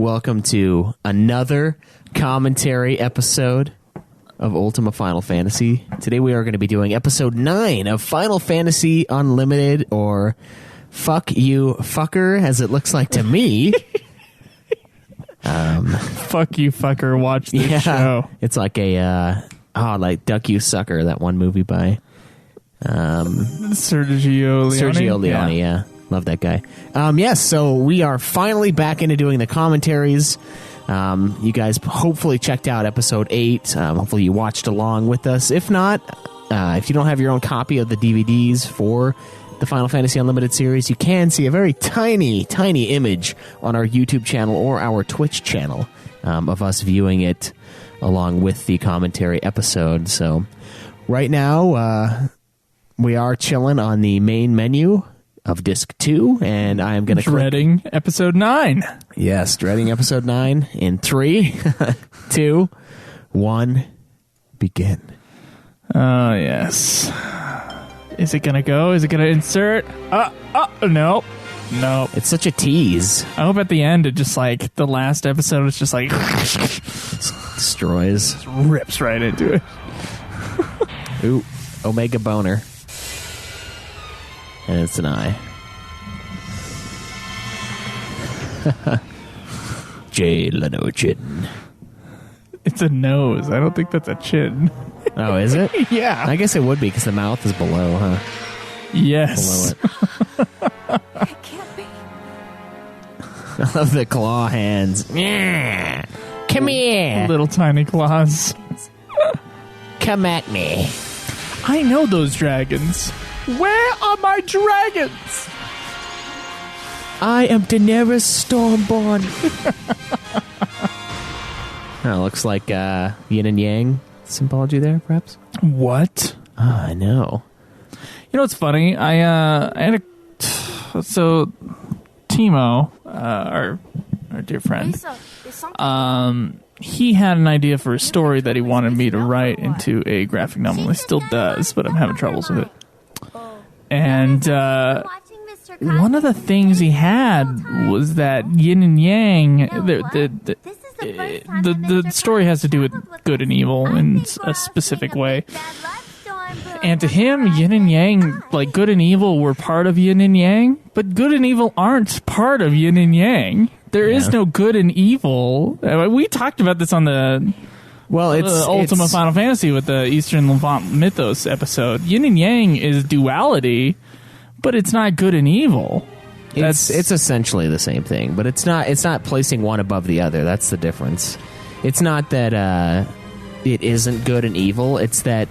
welcome to another commentary episode of Ultima Final Fantasy. Today we are going to be doing episode 9 of Final Fantasy Unlimited, or Fuck You Fucker, as it looks like to me. Fuck You Fucker, watch this show. It's like a, like Duck You Sucker, that one movie by Sergio Leone. Sergio Leone, yeah. Love that guy. Yes, so we are finally back into doing the commentaries. You guys hopefully checked out episode 8. Hopefully you watched along with us. If not, if you don't have your own copy of the DVDs for the Final Fantasy Unlimited series, you can see a very tiny, tiny image on our YouTube channel or our Twitch channel of us viewing it along with the commentary episode. So right now, we are chilling on the main menu of disc 2, and I am going to dreading episode 9. Yes, dreading episode 9 in 3, 2, 1, begin. Oh, yes. Is it going to go? Is it going to insert? No. No. It's such a tease. I hope at the end it just like, the last episode is just like... destroys. Just rips right into it. Ooh, Omega Boner. And it's an eye. Jay Leno Chin. It's a nose. I don't think that's a chin. Oh, is it? Yeah. I guess it would be because the mouth is below, huh? Yes. Below it. It can't be. I love the claw hands. Come here. Little tiny claws. Come at me. I know those dragons. Where are my dragons? I am Daenerys Stormborn. Looks like yin and yang symbology there, perhaps. What? I know. You know what's funny? I had so Timo, our dear friend, he had an idea for a story that he wanted me to write into a graphic novel. He still does, but I'm having troubles with it. And one of the things he had was that yin and yang. The story has to do with good and evil in a specific way. And to him, yin and yang, like good and evil, were part of yin and yang, but good and evil aren't part of yin and yang. There is no good and evil. We talked about this on the Ultima Final Fantasy with the Eastern Levant Mythos episode. Yin and yang is duality, but it's not good and evil. It's essentially the same thing, but it's not placing one above the other. That's the difference. It's not that it isn't good and evil. It's that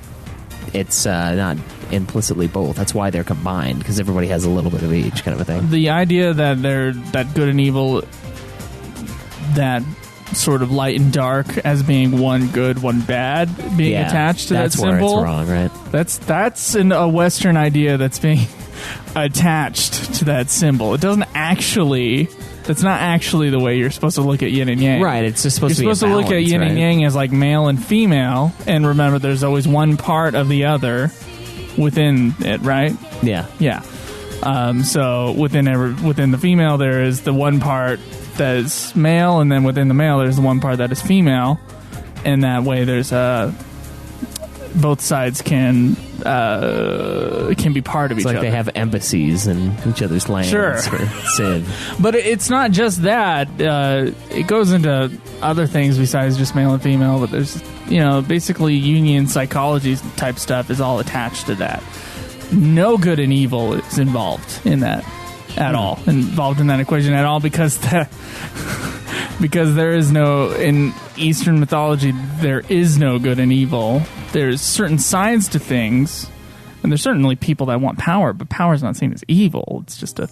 it's not implicitly both. That's why they're combined, because everybody has a little bit of each, kind of a thing. The idea that they're that good and evil, that sort of light and dark as being one good, one bad, being attached to that symbol. That's where it's wrong, right? That's a Western idea that's being attached to that symbol. It doesn't actually. That's not actually the way you're supposed to look at yin and yang. Right, it's just supposed to be a balance, look at yin and yang as like male and female, and remember there's always one part of the other within it, right? Yeah. Yeah. So within the female there is the one part that is male, and then within the male there's the one part that is female, and that way there's both sides can be part of each other. It's like they have embassies in each other's lands. Sure. For Civ. But it's not just that. It goes into other things besides just male and female, but there's, basically Jungian psychology type stuff is all attached to that. No good and evil is involved in that at all. Involved in that equation at all, because there is no, in Eastern mythology, there is no good and evil. There's certain sides to things, and there's certainly people that want power, but power is not seen as evil. It's just a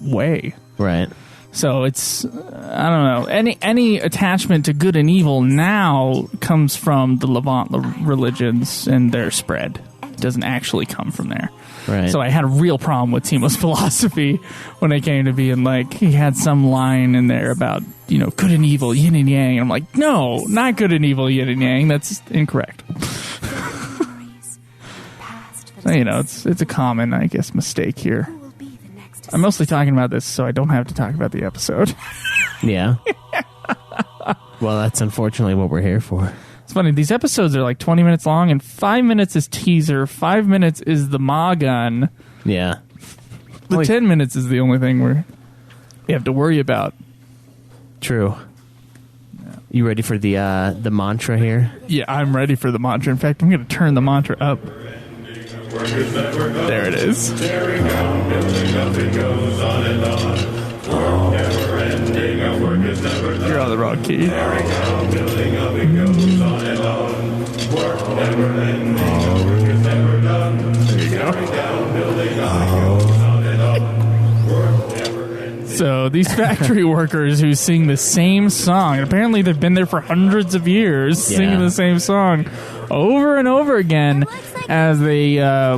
way. Right. So it's, I don't know, any attachment to good and evil now comes from the Levant religions and their spread. It doesn't actually come from there. Right. So I had a real problem with Timo's philosophy when it came to being like, he had some line in there about, good and evil, yin and yang. And I'm like, no, not good and evil, yin and yang. That's incorrect. So, it's a common, I guess, mistake here. I'm mostly talking about this so I don't have to talk about the episode. Yeah. Well, that's unfortunately what we're here for. It's funny, these episodes are like 20 minutes long, and 5 minutes is teaser, 5 minutes is the Ma gun. Yeah. The 10 minutes is the only thing we have to worry about. True. You ready for the mantra here? Yeah, I'm ready for the mantra. In fact, I'm going to turn the mantra up. There it is. You're on the wrong key. There you go. So these factory workers who sing the same song, and apparently they've been there for hundreds of years singing the same song over and over again as they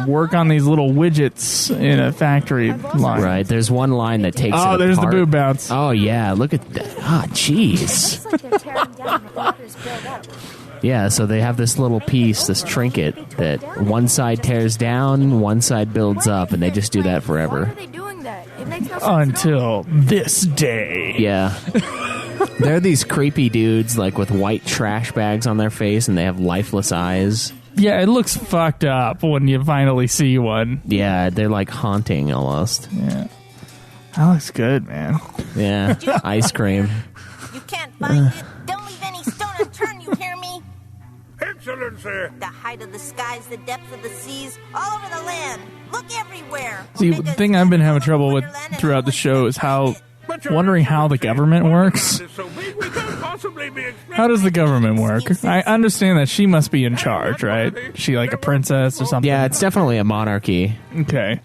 work on these little widgets in a factory line. Right. There's one line that takes. Oh, there's the boob bounce. Oh yeah, look at that. Ah, jeez. Yeah, so they have this little piece, this trinket that one side tears down, one side builds up, and they just do that forever. Until this day. Yeah. They're these creepy dudes, like, with white trash bags on their face, and they have lifeless eyes. Yeah, it looks fucked up when you finally see one. Yeah, they're, like, haunting, almost. Yeah. That looks good, man. Yeah, ice cream. You can't find it. Don't leave any stone unturned, you hear me? Excellency! The height of the skies, the depth of the seas, all over the land. Look everywhere. See, the thing I've been having trouble with throughout the show is wondering how the government works. How does the government work? I understand that she must be in charge, right? She like a princess or something? Yeah, it's definitely a monarchy. Okay.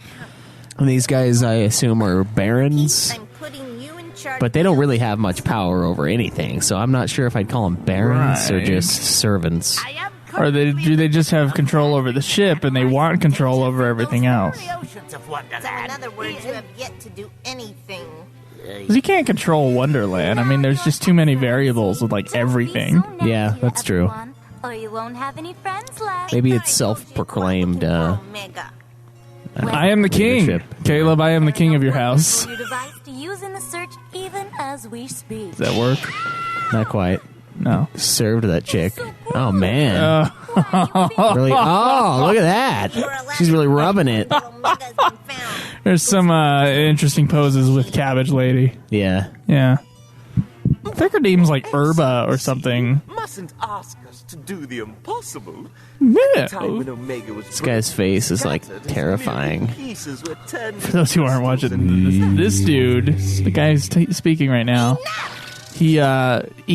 And these guys, I assume, are barons. I'm putting you in charge. But they don't really have much power over anything, so I'm not sure if I'd call them barons or Right. just servants. Or do they just have control over the ship and they want control over everything else? So in other words, you have yet to do anything. 'Cause you can't control Wonderland. I mean, there's just too many variables with like everything. Yeah, that's true. Or you won't have any friends left. Maybe it's self-proclaimed, Omega. I am the king. Leadership. Caleb, I am the king of your house. New device to use in the search even as we speak. Does that work? Not quite. No. Served that chick. Oh, man. Oh, Really? Oh, look at that. She's really rubbing it. Omega's been found. There's some interesting poses with Cabbage Lady. Yeah. Yeah. I think her name's like Urba or something. Mustn't ask us to do the impossible. Yeah. Time when Omega was This guy's face is, like, terrifying. For those who aren't watching, this dude, the guy who's speaking right now, he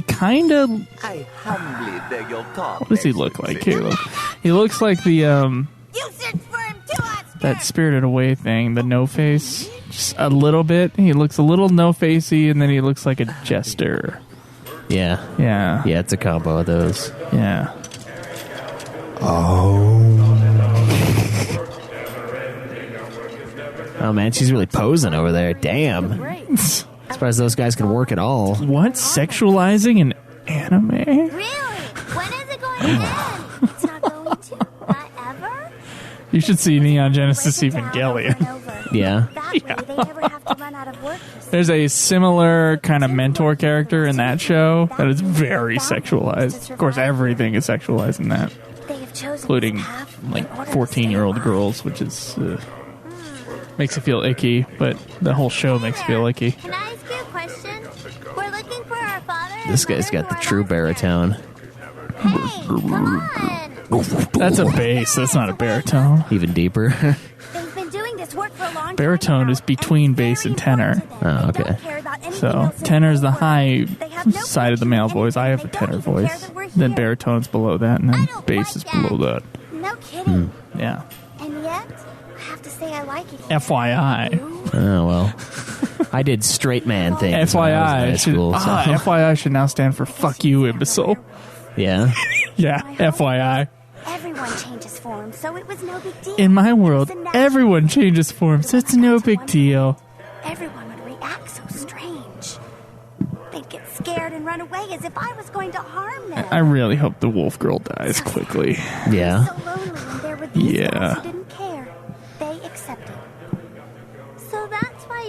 kind of. I humbly beg your pardon. What does he look like, Caleb? He looks like the You search for him too, Oscar. that Spirited Away thing, the no face, just a little bit. He looks a little no facey, and then he looks like a jester. Yeah. Yeah, Yeah, it's a combo of those. yeah. Oh, man, she's really posing over there. Damn. Surprised those guys can work at all. What, sexualizing an anime? really? When is it going to end? It's not going to. Not ever? You should see Neon Genesis Evangelion. Yeah. That way they never have to run out of work. There's a similar kind of mentor character in that show that is very sexualized. Of course, everything is sexualized in that, They have chosen including this path in like order to 14-year-old stay girls, which is makes you feel icky. But the whole show makes you feel icky. Can I ask you a question? We're looking for our father. This guy's got the true baritone. Hey, come on. That's a bass. That's not a baritone. Even deeper. They've been doing this work for a long time. Baritone now, is between and it's bass very and tenor. important to them. Oh, They don't okay. care about anything So else in tenor is the world. high They have no side of the male connection voice. I have a and they tenor don't even care voice. that we're Then here. baritone's below that, and I then don't bass is like that. below that. No kidding. Yeah. And yet, I have to say I like it. here. FYI. Oh, well. I did straight man things when I was in high FYI. school, so. FYI should now stand for fuck you, imbecile. Yeah. Yeah, FYI. Everyone changes form, so it was no big deal. In my world, It's a natural everyone changes forms. It's no big deal. Everyone would react so strange. They'd get scared and run away as if I was going to harm them. I really hope the wolf girl dies quickly. Yeah. So lonely when there were these Yeah. guys who didn't care. They accepted. So that's why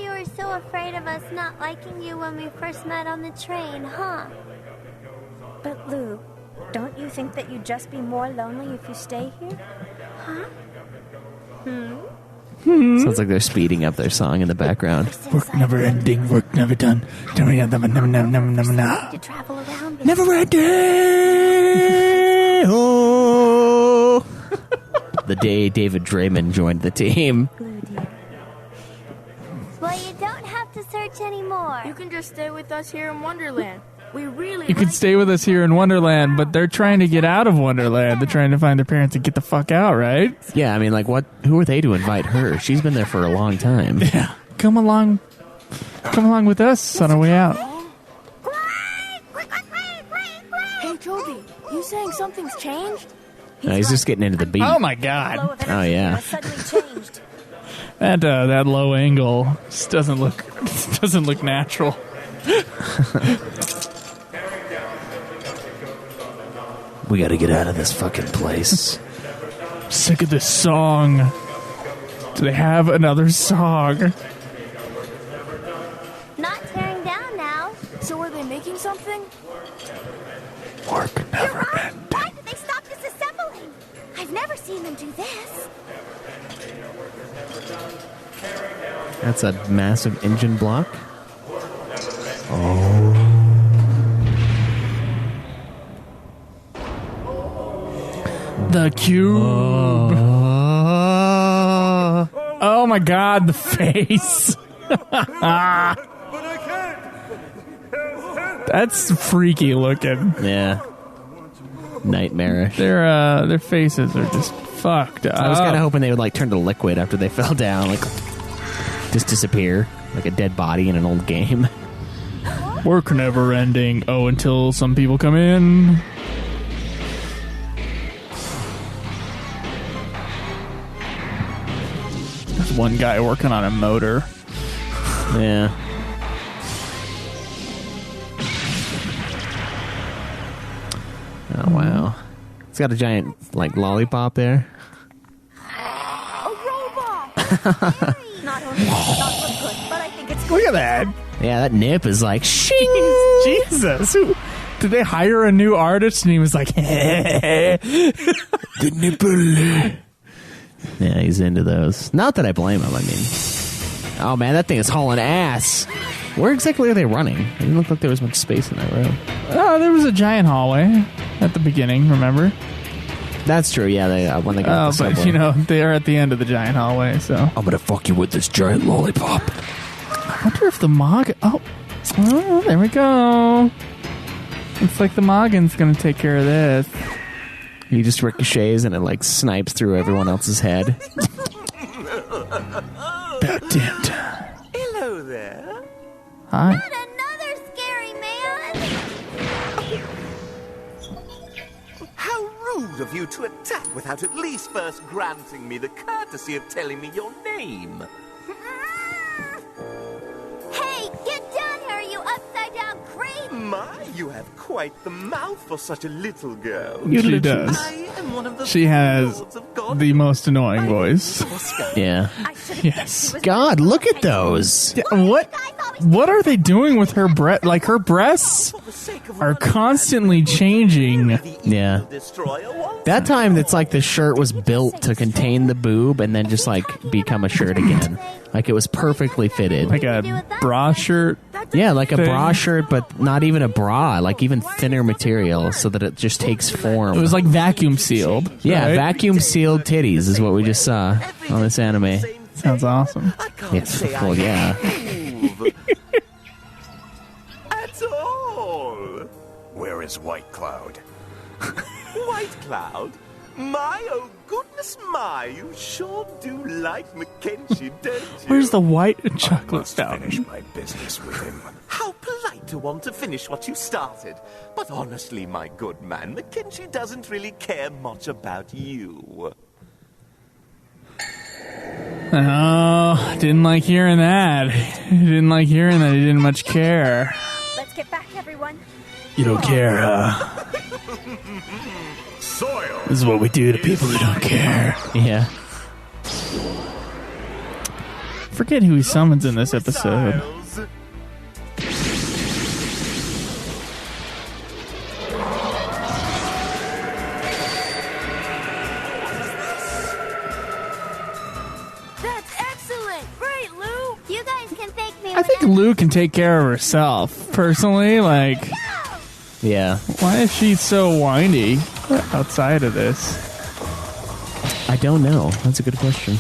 us not liking you when we first met on the train, huh? But Lou, don't you think that you'd just be more lonely if you stay here? Huh? Sounds like they're speeding up their song in the background. Work never ending, work never done. To travel around with Never ending. Oh. The day David Draymond joined the team. Lou, dear. Well, you don't have to search anymore. You can just stay with us here in Wonderland. We really You could like stay with us here in Wonderland, but they're trying to get out of Wonderland. They're trying to find their parents and get the fuck out, right? Yeah, I mean, like, what? Who are they to invite her? She's been there for a long time. Yeah. Come along with us on our way out. Hey, Toby, you saying something's changed? No, he's just getting into the beat. Oh my Flow god. of energy Oh, yeah. has suddenly changed. That low angle just doesn't look natural. We gotta get out of this fucking place. Sick of this song. Do they have another song? Not tearing down now. So are they making something? Work never Right. Why did they stop disassembling? I've never seen them do this. That's a massive engine block. The cube. Oh my god, the face. That's freaky looking. Yeah. Nightmarish. Their faces are just fucked up. I was kind of hoping they would like turn to liquid after they fell down, like just disappear, like a dead body in an old game. Work never ending. Oh, until some people come in. There's one guy working on a motor. Yeah. Oh wow. It's got a giant like lollipop there. A robot! Not only does it not look good, but I think it's Look at that. Yeah, that nip is like shing. Jesus. Did they hire a new artist and he was like, the nipple. Yeah, he's into those. Not that I blame him. I mean, oh man, that thing is hauling ass. Where exactly are they running? It didn't look like there was much space in that room. Oh, there was a giant hallway at the beginning, remember? That's true. Yeah, they when they got Oh, the subway. but you know, they're at the end of the giant hallway, so. I'm gonna fuck you with this giant lollipop. I wonder if the Mog... Oh, there we go. Looks like the Moggen's gonna take care of this. He just ricochets and it like snipes through everyone else's head. About damn time. Hello there. Hi. Not another scary man! How rude of you to attack without at least first granting me the courtesy of telling me your name. Hey, get down here, you upside-down creep! My, you have quite the mouth for such a little girl. She does. I am one of the She has lords of God. the most annoying voice. Yeah. I should have Yes. God, look at those. What are they doing with her breast? Like, her breasts For the sake of are one constantly changing. the evil Yeah. destroyer wants That time, it's like the shirt was built to contain the boob and then just like become a shirt again. Like it was perfectly fitted. Like a bra shirt. Yeah, like a thing. bra shirt, but not even a bra. Like even thinner material, so that it just takes form. It was like vacuum sealed. yeah, right? vacuum sealed titties is what we just saw on this anime. Sounds awesome. I can't Yes, say well, I yeah. approve. At all. Where is White Cloud? White Cloud? My, oh goodness my, you sure do like Mackenzie, don't you? Where's the white chocolate Must finish fountain? my business with him. How polite to want to finish what you started. But honestly, my good man, Mackenzie doesn't really care much about you. Oh, didn't like hearing that. Didn't like hearing that. He didn't much care. Let's get back, everyone. You don't care, huh? Soil! This is what we do to people who don't care. Yeah. Forget who he summons in this episode. Missiles. I think Lou can take care of herself. Personally, like, Yeah. why is she so whiny outside of this? I don't know. That's a good question.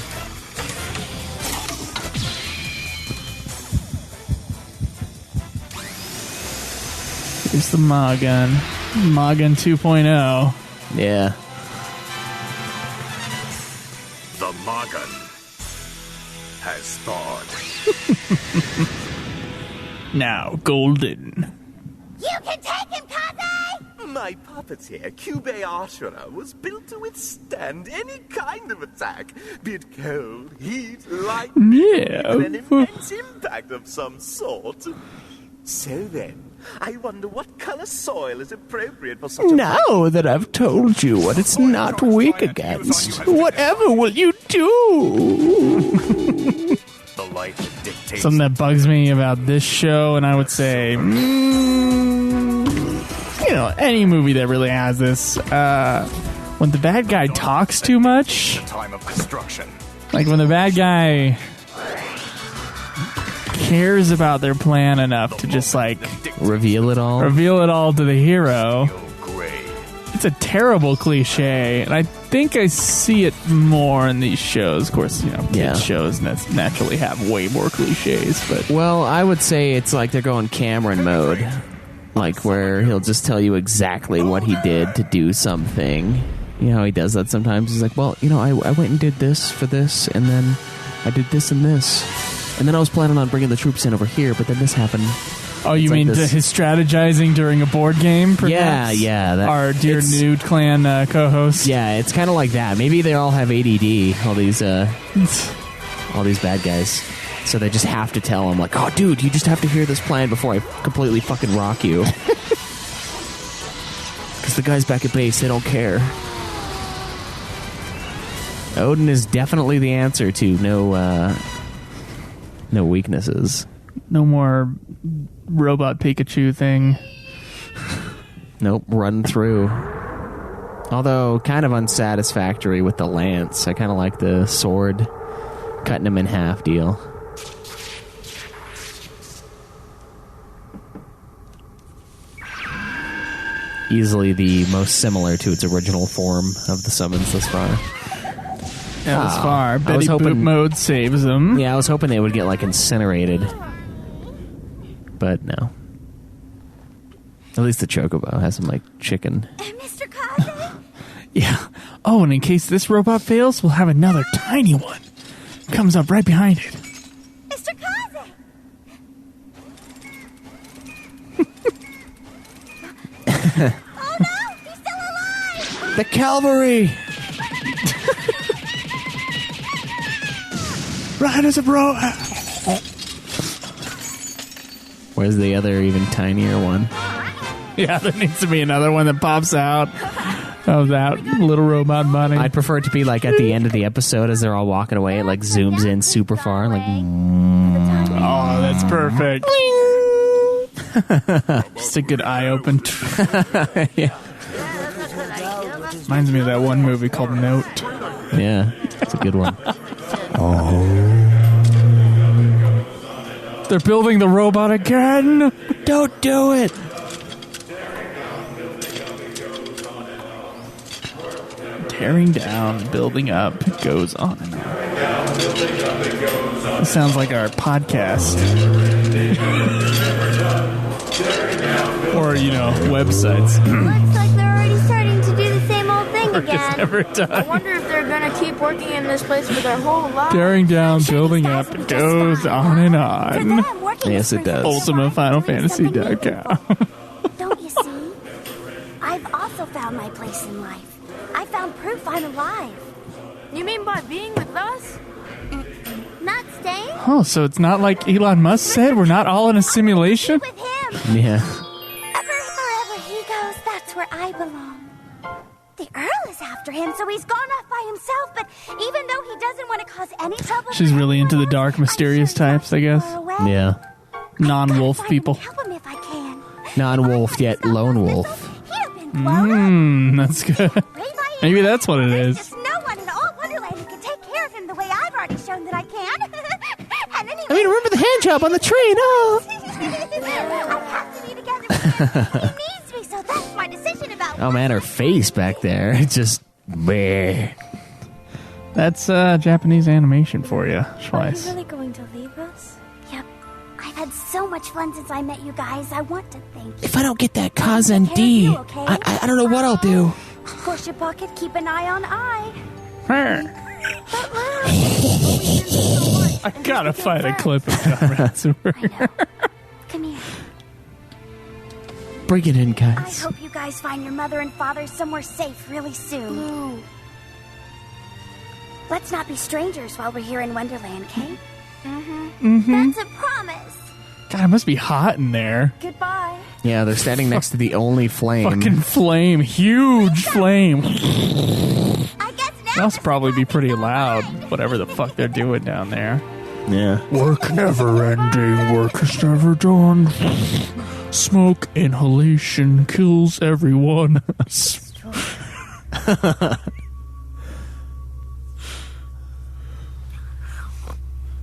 Here's the Magun. Magun 2.0. Yeah. The Magun has thawed. Now, Golden. You can take him, Kaze! My puppeteer, Kyubey Ashura, was built to withstand any kind of attack, be it cold, heat, light, Yeah. even an immense impact of some sort. So then, I wonder what color soil is appropriate for such a... Now that I've told you what it's not weak against, whatever will you do? The light that dictates. Something that bugs me about this show, and I would say, you know, any movie that really has this, when the bad guy talks too much, Time of destruction. like when the bad guy cares about their plan enough to just like Reveal it all. reveal it all to the hero, Gray. it's a terrible cliche, and I think I see it more in these shows. Of course, you know, kids Yeah. shows naturally have way more cliches, but Well, I would say it's like they're going Cameron mode. Like where he'll just tell you exactly what he did to do something. You know how he does that sometimes? He's like, well, you know, I went and did this for this, and then I did this and this. And then I was planning on bringing the troops in over here, but then this happened. oh, you It's like mean this- his strategizing during a board game? Perhaps? Yeah. Our dear it's- Nude Clan co-host. Yeah, it's kind of like that. Maybe they all have ADD, all these bad guys. So they just have to tell him, like, oh, dude, you just have to hear this plan before I completely fucking rock you. Because the guys back at base, they don't care. Odin is definitely the answer to no weaknesses. No more robot Pikachu thing. Nope, run through. Although, kind of unsatisfactory with the lance. I kind of like the sword cutting him in half deal. Easily the most similar to its original form of the summons thus far. Yeah, this far. I was Betty Boop hoping- mode saves him. Yeah, I was hoping they would get, like, incinerated. But no. At least the Chocobo has some, like, chicken. Mr. Kaze? Yeah. Oh, and in case this robot fails, we'll have another tiny one. Comes up right behind it. Mr. Kaze! Oh no! He's still alive! The cavalry! Riders of Ro. Where's the other, even tinier one? Yeah, there needs to be another one that pops out of that little robot bunny. I'd prefer it to be, like, at the end of the episode as they're all walking away. It, like, zooms in super far. Like, Oh, that's perfect. Just a good eye open. yeah. Reminds me of that one movie called Note. Yeah, it's a good one. They're building the robot again. Don't do it! Tearing down, building up, it goes on and on. This sounds like our podcast. Or, you know, websites. Looks like they're already starting to do the same old thing Just again. every I time. wonder if they're gonna keep working in this place for their whole life. Tearing down, building up, it goes on and For on. them, working Yes, is it for does. them. UltimateFinalFantasy.com. Don't you see? I've also found my place in life. I found proof I'm alive. You mean by being with us? Not staying Oh, so it's not like Elon Musk said, we're not all in a simulation? with him. Yeah. Wherever he goes, that's where I belong. The Earl is after him, so he's gone off by himself, but even though he doesn't want to cause any trouble... She's for really into the anyone dark, else, mysterious I'm sure types, I guess. far away. Yeah. Non-wolf Gotta find people. him and help him if I can. Non-wolf, yet lone wolf. He'd have been blown up. That's good. Right by Maybe now. that's what it There's is. just no one in all Wonderland who can take care of him the way I've already shown that I can. And anyway, I mean, remember the hand job on the train. Oh. I have to be together with him. He needs me, so that's my decision about. Oh man, her face back there. It's just bleh. That's Japanese animation for you, Are you Schweiss. really going to leave us? Yep. I've had so much fun since I met you guys. I want to thank you. If I don't get that Kazan D, Okay? I don't know what I'll do. Push your pocket, keep an eye on eye. I gotta find a clip of Conrad Super. Come here. Bring it in, I guys. hope you guys find your mother and father somewhere safe really soon. Let's not be strangers while we're here in Wonderland, okay? That's a promise. God, it must be hot in there. Goodbye. Yeah, they're standing next to the only flame. Fucking flame. Huge flame. I guess now That must probably be pretty loud, whatever the fuck they're doing down there. Yeah. Work never ending, work is never done. Smoke inhalation kills everyone.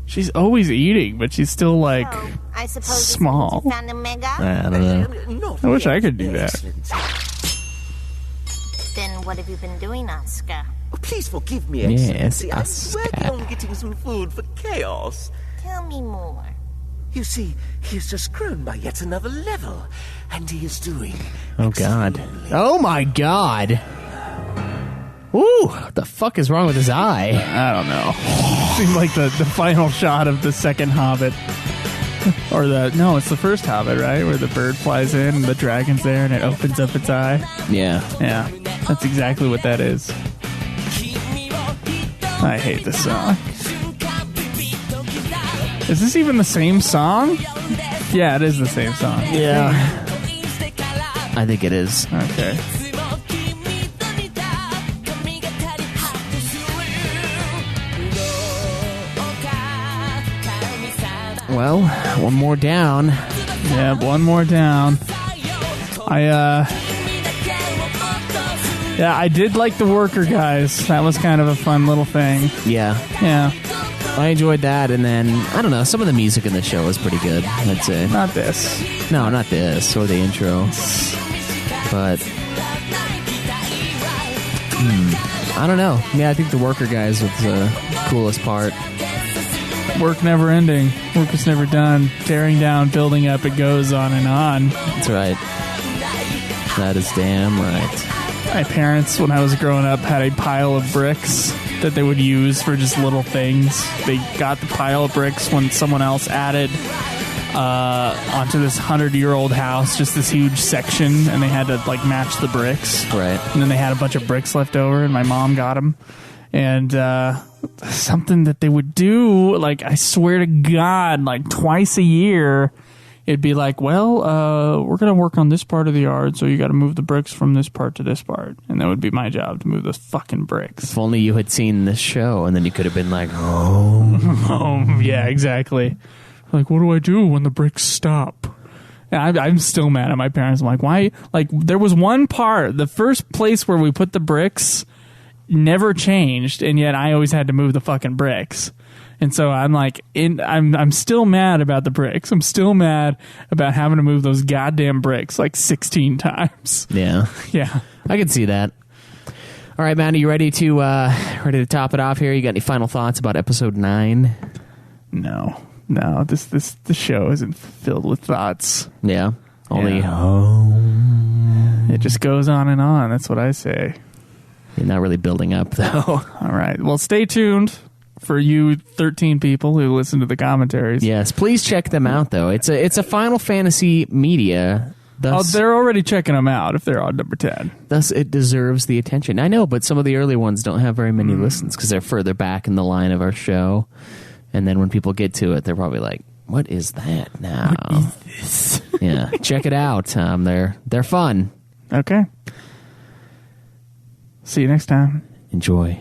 She's always eating, but she's still like I suppose small. you found a mega? I don't know. I wish I could do that. Then what have you been doing, Oscar? Oh, please forgive me, Yes, Excellency. I'm Oscar. working on getting some food for Chaos. Tell me more. You see, he has just grown by yet another level, and he is doing. Oh god. Oh my god. Ooh, what the fuck is wrong with his eye? I don't know. Seemed like the final shot of the second Hobbit. Or it's the first Hobbit, right? Where the bird flies in and the dragon's there and it opens up its eye. Yeah. Yeah, that's exactly what that is. I hate this song. Is this even the same song? Yeah, it is the same song. Yeah. I think it is. Okay. Well, one more down. Yeah, one more down. I did like the worker guys. That was kind of a fun little thing. Yeah. Yeah, I enjoyed that, and then, I don't know, some of the music in the show was pretty good, I'd say. not this. No, not this, or the intro. But, I don't know. Yeah, I think the worker guys was the coolest part. Work never ending. Work is never done. Tearing down, building up, it goes on and on. That's right. That is damn right. My parents, when I was growing up, had a pile of bricks that they would use for just little things. They got the pile of bricks when someone else added onto this 100-year-old house, just this huge section, and they had to like match the bricks. Right. And then they had a bunch of bricks left over, and my mom got them. And something that they would do, like, I swear to God, like twice a year, it'd be like, well, we're going to work on this part of the yard, so you got to move the bricks from this part to this part. And that would be my job, to move those fucking bricks. If only you had seen this show, and then you could have been like, oh. Oh, yeah, exactly. Like, what do I do when the bricks stop? And I'm still mad at my parents. I'm like, why? Like, there was one part, the first place where we put the bricks never changed, and yet I always had to move the fucking bricks. And so I'm like, I'm still mad about the bricks. I'm still mad about having to move those goddamn bricks like 16 times. Yeah. Yeah. I can see that. All right, man, are you ready to top it off here? You got any final thoughts about episode 9? No, this show isn't filled with thoughts. Yeah. Only It just goes on and on. That's what I say. You're not really building up, though. All right. Well, stay tuned for you 13 people who listen to the commentaries. Yes, please check them out, though. It's a Final Fantasy media. Thus, they're already checking them out if they're on number 10. Thus, it deserves the attention. I know, but some of the early ones don't have very many listens because they're further back in the line of our show. And then when people get to it, they're probably like, what is that now? What is this? Yeah, check it out. They're fun. Okay. See you next time. Enjoy.